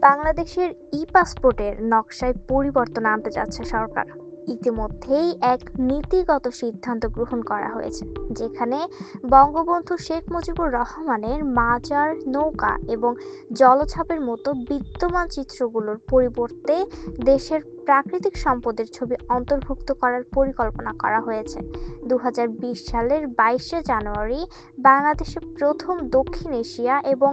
বাংলাদেশের ই-পাসপোর্টের নকশায় পরিবর্তন আনতে যাচ্ছে সরকার। ইতিমধ্যেই এক নীতিগত সিদ্ধান্ত গ্রহণ করা হয়েছে, যেখানে বঙ্গবন্ধু শেখ মুজিবুর রহমানের মাজার, নৌকা এবং জলছাপের মতো বিদ্যমান চিত্রগুলোর পরিবর্তে দেশের প্রাকৃতিক সম্পদের ছবি অন্তর্ভুক্ত করার পরিকল্পনা করা হয়েছে। 2020 সালের 22শে জানুয়ারি বাংলাদেশে প্রথম দক্ষিণ এশিয়া এবং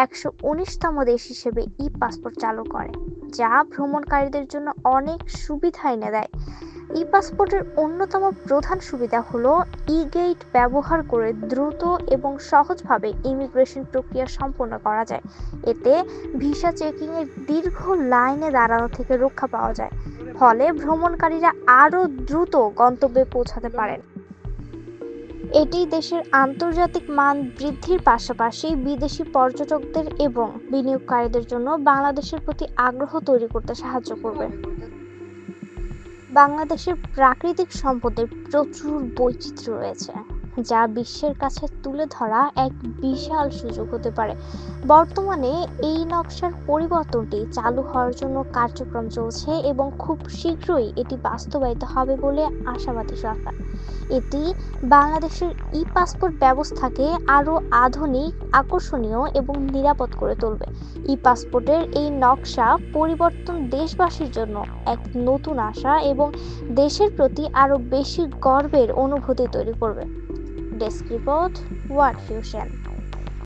119তম দেশ হিসেবে ই-পাসপোর্ট চালু করে, যা ভ্রমণকারীদের জন্য অনেক সুবিধা এনে দেয়। ই-পাসপোর্টের অন্যতম প্রধান সুবিধা হলো ই-গেট ব্যবহার করে দ্রুত এবং সহজভাবে ইমিগ্রেশন প্রক্রিয়া সম্পন্ন করা যায়। এতে ভিসা চেকিংয়ের দীর্ঘ লাইনে দাঁড়ানো থেকে রক্ষা পাওয়া যায়, ফলে ভ্রমণকারীরা আরও দ্রুত গন্তব্যে পৌঁছাতে পারেন। এটি দেশের আন্তর্জাতিক মান বৃদ্ধির পাশাপাশি বিদেশি পর্যটকদের এবং বিনিয়োগকারীদের জন্য বাংলাদেশের প্রতি আগ্রহ তৈরি করতে সাহায্য করবে। বাংলাদেশের প্রাকৃতিক সম্পদের প্রচুর বৈচিত্র্য রয়েছে, যা বিশ্বের কাছে তুলে ধরা এক বিশাল সুযোগ হতে পারে। বর্তমানে এই নকশার পরিবর্তনটি চালু হওয়ার জন্য কার্যক্রম চলছে এবং খুব শীঘ্রই এটি বাস্তবায়িত হবে বলে আশাবাদী সরকার। এটি বাংলাদেশের ই-পাসপোর্ট ব্যবস্থাকে আরও আধুনিক, আকর্ষণীয় এবং নিরাপদ করে তুলবে। ই-পাসপোর্টের এই নকশা পরিবর্তন দেশবাসীর জন্য এক নতুন আশা এবং দেশের প্রতি আরও বেশি গর্বের অনুভূতি তৈরি করবে। Desk report, world fusion.